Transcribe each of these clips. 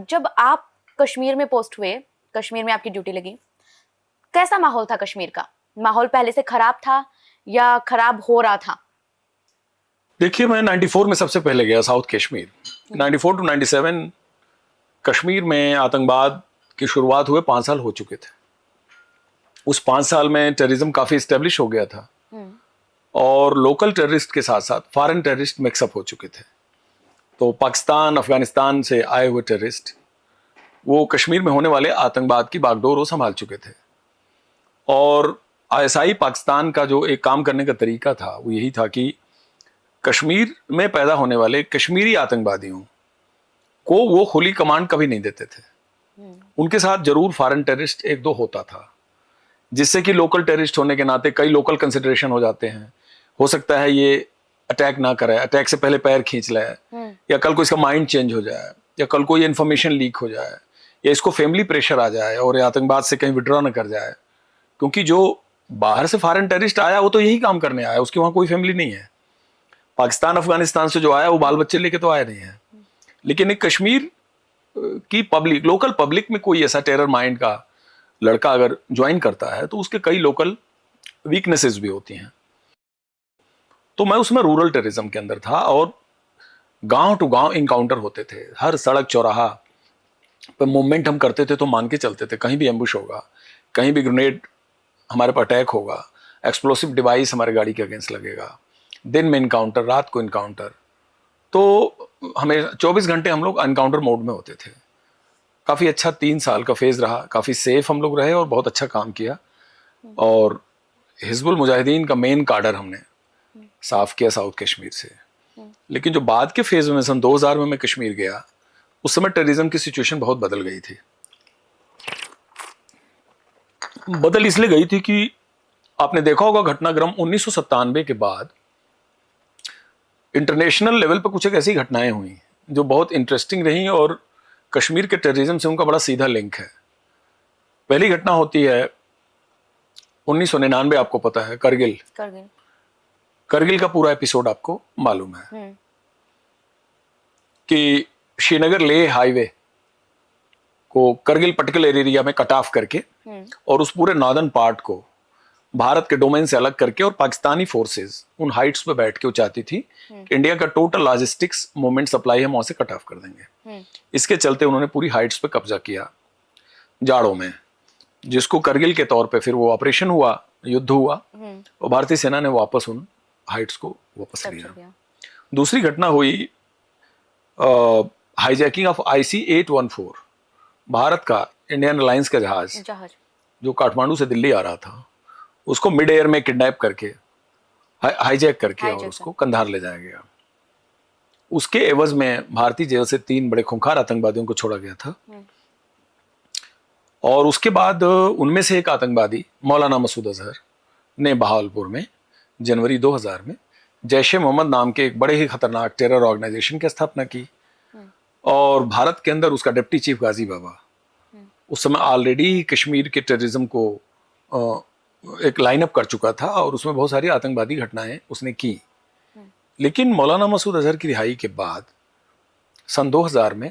जब आप कश्मीर में पोस्ट हुए, कश्मीर में आपकी ड्यूटी लगी, कैसा माहौल था कश्मीर का? माहौल पहले से खराब था या खराब हो रहा था? देखिए, मैं 94 में सबसे पहले गया साउथ कश्मीर। 94 टू 97 कश्मीर में आतंकवाद की शुरुआत हुए 5 साल हो चुके थे। उस 5 साल में टेररिज्म काफी स्टेब्लिश हो गया था और लोकल टेररिस्ट के साथ साथ फॉरेन टेररिस्ट मिक्सअप हो चुके थे। तो पाकिस्तान, अफगानिस्तान से आए हुए टेररिस्ट वो कश्मीर में होने वाले आतंकवाद की बागडोर वो संभाल चुके थे। और आईएसआई पाकिस्तान का जो एक काम करने का तरीका था वो यही था कि कश्मीर में पैदा होने वाले कश्मीरी आतंकवादियों को वो खुली कमांड कभी नहीं देते थे। उनके साथ जरूर फॉरेन टेररिस्ट एक दो होता था, जिससे कि लोकल टेररिस्ट होने के नाते कई लोकल कंसिडरेशन हो जाते हैं। हो सकता है ये अटैक ना करे, अटैक से पहले पैर खींच ले, या कल को इसका माइंड चेंज हो जाए, या कल को ये इन्फॉर्मेशन लीक हो जाए, या इसको फैमिली प्रेशर आ जाए और ये आतंकवाद से कहीं विड्रॉ न कर जाए। क्योंकि जो बाहर से फॉरेन टेररिस्ट आया वो तो यही काम करने आया, उसकी वहां कोई फैमिली नहीं है। पाकिस्तान अफगानिस्तान से जो आया वो बाल बच्चे लेके तो आया नहीं है। लेकिन एक कश्मीर की पब्लिक, लोकल पब्लिक में कोई ऐसा टेरर माइंड का लड़का अगर ज्वाइन करता है तो उसके कई लोकल वीकनेसेस भी होती हैं। तो मैं उसमें रूरल टेररिज्म के अंदर था और गांव टू गांव इनकाउंटर होते थे। हर सड़क चौराहा पर मूवमेंट हम करते थे तो मान के चलते थे कहीं भी एम्बुश होगा, कहीं भी ग्रेनेड हमारे पर अटैक होगा, एक्सप्लोसिव डिवाइस हमारे गाड़ी के अगेंस्ट लगेगा। दिन में इनकाउंटर, रात को इनकाउंटर। तो हमें 24 घंटे हम लोग एनकाउंटर मोड में होते थे। काफ़ी अच्छा 3 साल का फेज रहा, काफ़ी सेफ हम लोग रहे और बहुत अच्छा काम किया। और हिजबुल मुजाहिदीन का मेन काडर हमने साफ किया साउथ कश्मीर से। लेकिन जो बाद के फेज में सन 2000 में मैं कश्मीर गया, उस समय टेररिज्म की सिचुएशन बहुत बदल गई थी। बदल इसलिए गई थी कि आपने देखा होगा घटनाक्रम 1997 के बाद इंटरनेशनल लेवल पर कुछ एक ऐसी घटनाएं हुई जो बहुत इंटरेस्टिंग रही और कश्मीर के टेररिज्म से उनका बड़ा सीधा लिंक है। पहली घटना होती है 1999, आपको पता है, करगिल। करगिल का पूरा एपिसोड आपको मालूम है कि श्रीनगर लेह हाईवे को करगिल पर्टिकुलर एरिया में कट ऑफ करके और उस पूरे नॉर्दर्न पार्ट को भारत के डोमेन से अलग करके और पाकिस्तानी फोर्सेस उन हाइट्स पे बैठ के वो चाहती थी कि इंडिया का टोटल लॉजिस्टिक्स मूवमेंट सप्लाई हम वहां से कट ऑफ कर देंगे। इसके चलते उन्होंने पूरी हाइट्स पे कब्जा किया जाड़ों में, जिसको करगिल के तौर पे फिर वो ऑपरेशन हुआ, युद्ध हुआ और भारतीय सेना ने वापस उन हाइट्स को वापस लिया। दूसरी घटना हुई हाईजैकिंग ऑफ IC-814, भारत का इंडियन अलायंस का जहाज जो काठमांडू से दिल्ली आ रहा था, उसको मिड एयर में किडनैप करके हाईजैक करके और उसको कंधार ले जाया गया। उसके एवज में भारतीय जेल से 3 बड़े खूंखार आतंकवादियों को छोड़ा गया था। और उसके बाद उनमें से एक आतंकवादी मौलाना मसूद अजहर ने बहावलपुर में जनवरी 2000 में जैश ए मोहम्मद नाम के एक बड़े ही खतरनाक टेरर ऑर्गेनाइजेशन की स्थापना की। और भारत के अंदर उसका डिप्टी चीफ गाजी बाबा उस समय ऑलरेडी कश्मीर के टेररिज्म को एक लाइनअप कर चुका था और उसमें बहुत सारी आतंकवादी घटनाएं उसने की। लेकिन मौलाना मसूद अजहर की रिहाई के बाद सन 2000 में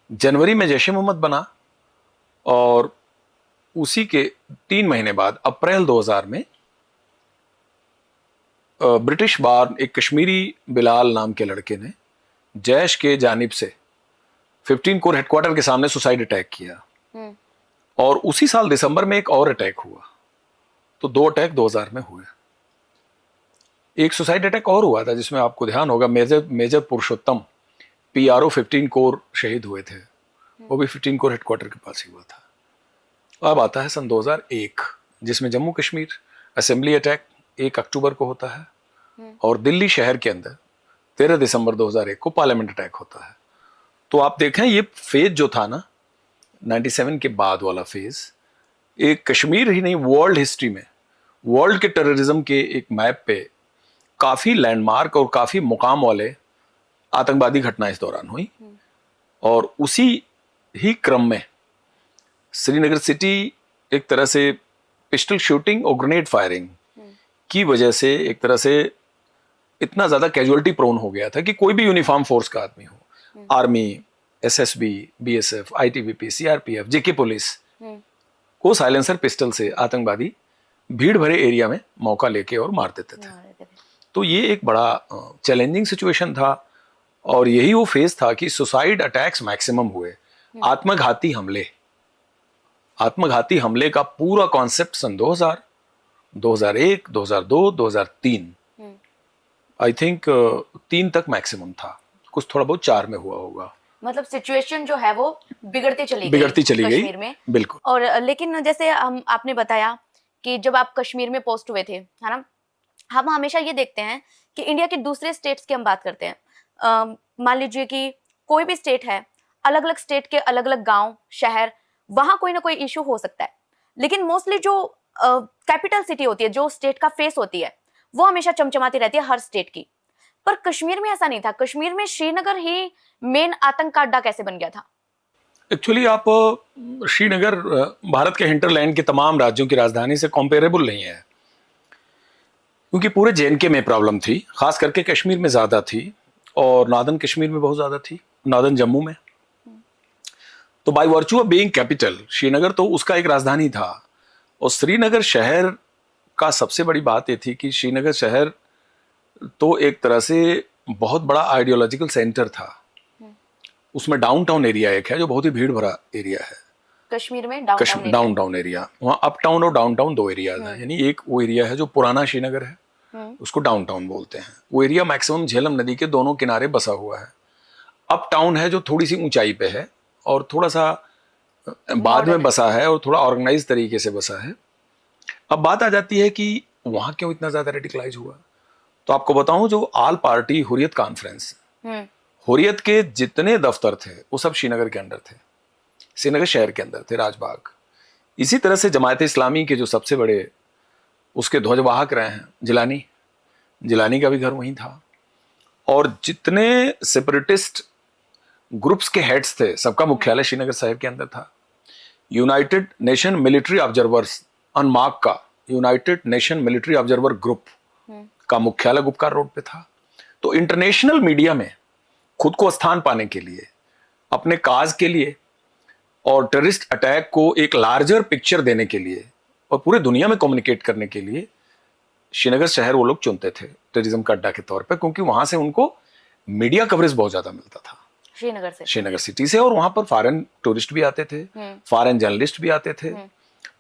जनवरी में जैश ए मोहम्मद बना और उसी के 3 महीने बाद अप्रैल 2000 में ब्रिटिश बार्न एक कश्मीरी बिलाल नाम के लड़के ने जैश के जानिब से 15 कोर हेडक्वार्टर के सामने सुसाइड अटैक किया। और उसी साल दिसंबर में एक और अटैक हुआ। तो 2 अटैक 2000 में हुए। एक सुसाइड अटैक और हुआ था जिसमें आपको ध्यान होगा मेजर पुरुषोत्तम PRO 15 कोर शहीद हुए थे, वो भी 15 कोर हेडक्वार्टर के पास ही हुआ था। अब आता है सन 2001 जिसमें जम्मू कश्मीर असेंबली अटैक 1 अक्टूबर को होता है और दिल्ली शहर के अंदर 13 दिसंबर 2001 को पार्लियामेंट अटैक होता है। तो आप देखें ये फेज जो था ना 97 के बाद वाला फेज, एक कश्मीर ही नहीं वर्ल्ड हिस्ट्री में वर्ल्ड के टेररिज्म के एक मैप पे काफी लैंडमार्क और काफी मुकाम वाले आतंकवादी घटनाएं इस दौरान हुई। और उसी ही क्रम में श्रीनगर सिटी एक तरह से पिस्टल शूटिंग और ग्रेनेड फायरिंग की वजह से एक तरह से इतना ज्यादा कैजुअलिटी प्रोन हो गया था कि कोई भी यूनिफॉर्म फोर्स का आदमी हो, army, SSB, BSF, ITBP, CRPF, JK police hmm, को साइलेंसर पिस्टल से आतंकवादी भीड़ भरे एरिया में मौका लेके और मार देते थे। तो ये एक बड़ा चैलेंजिंग सिचुएशन था और यही वो फेज था कि सुसाइड अटैक्स मैक्सिमम हुए। आत्मघाती हमले का पूरा कॉन्सेप्ट सन 2000, 2001, 2002, 2003 आई थिंक 3 तक मैक्सिमम था, कुछ थोड़ा बहुत 4 में हुआ होगा। मतलब सिचुएशन जो है वो बिगड़ती चली गई कश्मीर में। बिल्कुल। और लेकिन जैसे आपने बताया कि जब आप कश्मीर में पोस्ट हुए थे, है ना, हम हमेशा ये देखते हैं कि इंडिया के दूसरे स्टेट्स की हम बात करते हैं, मान लीजिए कि कोई भी स्टेट है, अलग अलग स्टेट के अलग अलग गांव, शहर, वहां कोई ना कोई इशू हो सकता है, लेकिन मोस्टली जो कैपिटल सिटी होती है, जो स्टेट का फेस होती है, वो हमेशा चमचमाती रहती है हर स्टेट की। पर कश्मीर में ऐसा नहीं था। कश्मीर में श्रीनगर ही मेन आतंक का अड्डा कैसे बन गया था? एक्चुअली आप श्रीनगर भारत के हिंटरलैंड के तमाम राज्यों की राजधानी से कंपेरेबल नहीं है, क्योंकि पूरे जेएनके में प्रॉब्लम थी, खास करके कश्मीर में ज्यादा थी और नॉर्दर्न कश्मीर में बहुत ज्यादा थी, नॉर्दर्न जम्मू में। तो by virtue of being capital Srinagar तो उसका एक राजधानी था। और श्रीनगर शहर का सबसे बड़ी बात ये थी कि श्रीनगर शहर तो एक तरह से बहुत बड़ा आइडियोलॉजिकल सेंटर था। उसमें डाउनटाउन एरिया एक है जो बहुत ही भीड़ भरा एरिया है कश्मीर में। डाउनटाउन एरिया, वहाँ अपटाउन और डाउनटाउन 2 एरियाज हैं। यानी एक वो एरिया है जो पुराना श्रीनगर है, उसको डाउनटाउन बोलते हैं। वो एरिया मैक्सिमम झेलम नदी के दोनों किनारे बसा हुआ है। अपटाउन है जो थोड़ी सी ऊंचाई पे है और थोड़ा सा बाद में बसा है और थोड़ा ऑर्गेनाइज तरीके से बसा है। अब बात आ जाती है कि वहां क्यों इतना ज्यादा रेडिकलाइज हुआ। तो आपको बताऊं, जो आल पार्टी हुर्रियत कॉन्फ्रेंस, हुर्रियत के जितने दफ्तर थे वो सब श्रीनगर के अंदर थे, श्रीनगर शहर के अंदर थे, राजबाग। इसी तरह से जमात इस्लामी के जो सबसे बड़े उसके ध्वजवाहक रहे हैं जिलानी का भी घर वहीं था। और जितने सेपरेटिस्ट ग्रुप्स के हेड्स थे सबका मुख्यालय श्रीनगर शहर के अंदर था। यूनाइटेड नेशन मिलिट्री ऑब्जर्वर्स अनमार्क का united nation military observer group का मुख्यालय गुपकार रोड पे था। तो इंटरनेशनल मीडिया में खुद को स्थान पाने के लिए, अपने काज के लिए और टेररिस्ट अटैक को एक लार्जर पिक्चर देने के लिए और पूरे दुनिया में कम्युनिकेट करने के लिए श्रीनगर शहर वो लोग चुनते थे टेररिज्म का अड्डा के तौर पे, क्योंकि वहां से उनको मीडिया कवरेज बहुत ज्यादा मिलता था श्रीनगर सिटी से। और वहां पर फॉरेन टूरिस्ट भी आते थे, फॉरेन जर्नलिस्ट भी आते थे,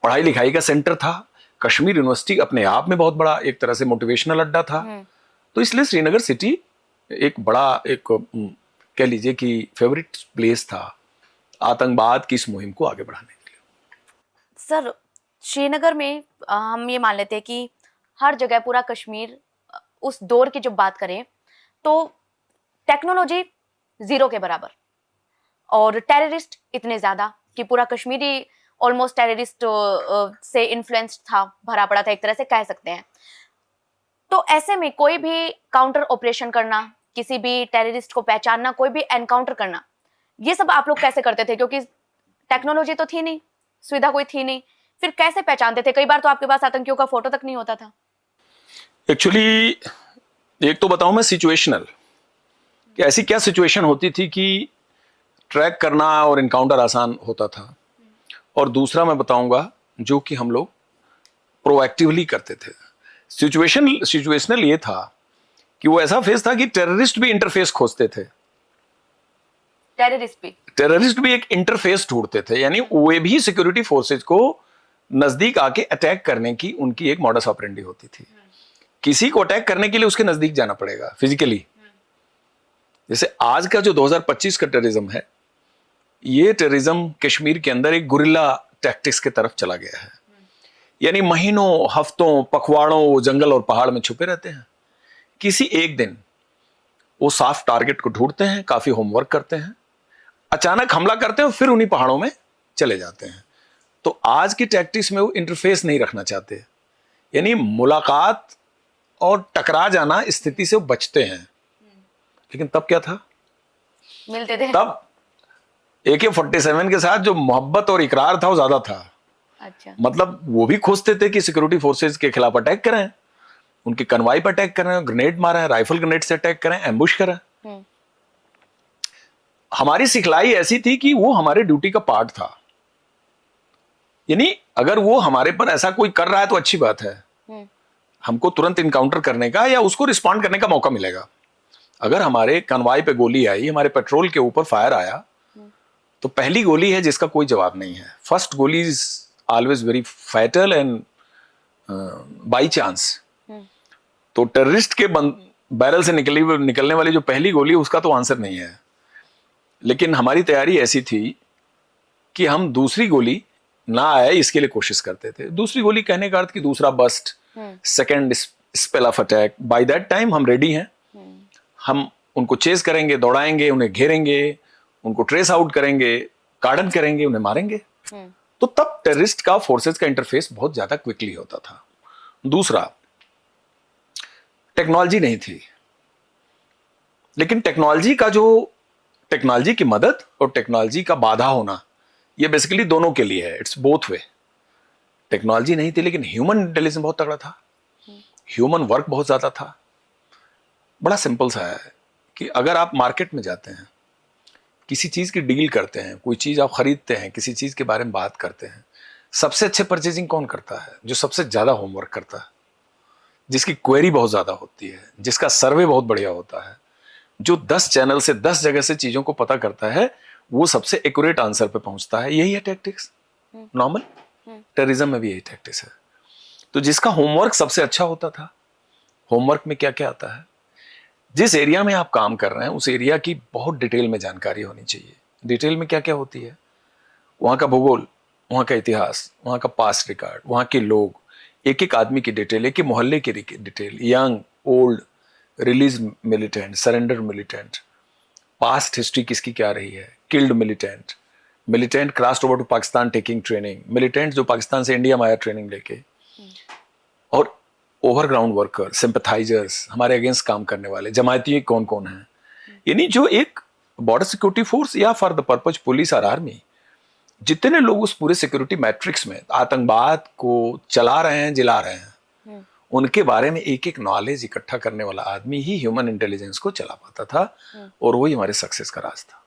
पढ़ाई लिखाई का सेंटर था। कश्मीर यूनिवर्सिटी अपने आप में बहुत बड़ा एक तरह से मोटिवेशनल अड्डा था। तो इसलिए श्रीनगर सिटी एक बड़ा एक कह लीजिए कि फेवरेट प्लेस था आतंकवाद की इस मुहिम को आगे बढ़ाने के लिए। सर, श्रीनगर में हम ये मान लेते हैं कि हर जगह पूरा कश्मीर, उस दौर की जब बात करें तो टेक्नोलॉजी 0 के बराबर और टेररिस्ट इतने ज्यादा कि पूरा कश्मीरी ऑलमोस्ट टेररिस्ट से इन्फ्लुएंस्ड था, भरा पड़ा था, एक तरह से कह सकते हैं। तो ऐसे में कोई भी काउंटर ऑपरेशन करना, किसी भी टेररिस्ट को पहचानना, कोई भी एनकाउंटर करना, ये सब आप लोग कैसे करते थे? क्योंकि टेक्नोलॉजी तो थी नहीं, सुविधा कोई थी नहीं, फिर कैसे पहचानते थे? कई बार तो आपके पास आतंकियों का फोटो तक नहीं होता था। एक्चुअली एक तो बताऊं मैं सिचुएशनल, कि ऐसी क्या सिचुएशन होती थी कि ट्रैक करना और इनकाउंटर आसान होता था। और दूसरा मैं बताऊंगा जो कि हम लोग प्रोएक्टिवली करते थे। सिचुएशनल ये था कि वो ऐसा फेस था कि टेररिस्ट भी इंटरफेस खोजते थे। टेररिस्ट भी एक इंटरफेस ढूंढते थे, यानी वे भी सिक्योरिटी फोर्सेज को नजदीक आके अटैक करने की उनकी एक मॉडस ऑपरेंडी होती थी। किसी को अटैक करने के लिए उसके नजदीक जाना पड़ेगा फिजिकली। जैसे आज का जो 2025 का टेररिज्म है, ये टेररिज्म कश्मीर के अंदर एक गुरिल्ला टैक्टिक्स के तरफ चला गया है। यानी महीनों, हफ्तों, पखवाड़ों वो जंगल और पहाड़ में छुपे रहते हैं। किसी एक दिन वो साफ टारगेट को ढूंढते हैं, काफी होमवर्क करते हैं, अचानक हमला करते हैं और फिर उन्हीं पहाड़ों में चले जाते हैं। तो आज की टैक्टिक्स में वो इंटरफेस नहीं रखना चाहते, यानी मुलाकात और टकरा जाना स्थिति से वो बचते हैं। लेकिन तब क्या था, मिलते थे। तब AK-47 के साथ जो मोहब्बत और इकरार था वो ज्यादा था। अच्छा। मतलब वो भी खोजते थे कि सिक्योरिटी फोर्सेज के खिलाफ अटैक करें, उनके कन्वाई पर अटैक करें, ग्रेनेड मारें, राइफल ग्रेनेड से अटैक करें, एम्बुश करें। हमारी सिखलाई ऐसी थी कि वो हमारे ड्यूटी का पार्ट था। यानी अगर वो हमारे पर ऐसा कोई कर रहा है तो अच्छी बात है, हमको तुरंत इनकाउंटर करने का या उसको रिस्पॉन्ड करने का मौका मिलेगा। अगर हमारे कन्वाई पे गोली आई, हमारे पेट्रोल के ऊपर फायर आया, तो पहली गोली है जिसका कोई जवाब नहीं है। फर्स्ट गोली is always very fatal and by chance. तो टेररिस्ट के बैरल से निकलने वाली जो पहली गोली, उसका तो आंसर नहीं है। लेकिन हमारी तैयारी ऐसी थी कि हम दूसरी गोली ना आए इसके लिए कोशिश करते थे। दूसरी गोली कहने का अर्थ कि दूसरा burst, second spell of attack, by that time हम रेडी हैं। हम उनको चेस करेंगे, दौड़ाएंगे, उन्हें घेरेंगे, उनको ट्रेस आउट करेंगे, कार्डन करेंगे, उन्हें मारेंगे। तो तब टेररिस्ट का फोर्सेस का इंटरफेस बहुत ज्यादा क्विकली होता था। दूसरा, टेक्नोलॉजी नहीं थी, लेकिन टेक्नोलॉजी की मदद और टेक्नोलॉजी का बाधा होना, ये बेसिकली दोनों के लिए है। It's both way. टेक्नोलॉजी नहीं थी लेकिन ह्यूमन इंटेलिजेंस बहुत तगड़ा था, ह्यूमन वर्क बहुत ज्यादा था। बड़ा सिंपल सा है कि अगर आप मार्केट में जाते हैं, किसी चीज की डील करते हैं, कोई चीज आप खरीदते हैं, किसी चीज के बारे में बात करते हैं, सबसे अच्छे परचेजिंग कौन करता है? जो सबसे ज्यादा होमवर्क करता है, जिसकी क्वेरी बहुत ज्यादा होती है, जिसका सर्वे बहुत बढ़िया होता है, जो 10 चैनल से 10 जगह से चीजों को पता करता है, वो सबसे एक्यूरेट आंसर पे पहुंचता है। यही है टैक्टिक्स। नॉर्मल टेररिज्म में भी यही टैक्टिक्स है। तो जिसका होमवर्क सबसे अच्छा होता था, होमवर्क में क्या क्या आता है, जिस एरिया में आप काम कर रहे हैं उस एरिया की बहुत डिटेल में जानकारी होनी चाहिए। डिटेल में क्या क्या होती है? वहां का भूगोल, वहां का इतिहास, वहां का पास्ट रिकॉर्ड, वहां के लोग, एक एक आदमी की डिटेल, एक एक मोहल्ले की detail, young, old, release militant, surrender militant, past history किसकी क्या रही है, killed militant, militant crossed over to Pakistan taking training, militant जो पाकिस्तान से इंडिया में आया ट्रेनिंग लेके, और ओवरग्राउंड वर्कर, सिंपथाइजर्स, हमारे अगेंस्ट काम करने वाले जमायती कौन कौन हैं। यानी जो एक बॉर्डर सिक्योरिटी फोर्स या फॉर द पर्पज पुलिस और आर्मी, जितने लोग उस पूरे सिक्योरिटी मैट्रिक्स में आतंकवाद को चला रहे हैं, जिला रहे हैं, उनके बारे में एक एक नॉलेज इकट्ठा करने वाला आदमी ही ह्यूमन इंटेलिजेंस को चला पाता था, और वही हमारे सक्सेस का राज था।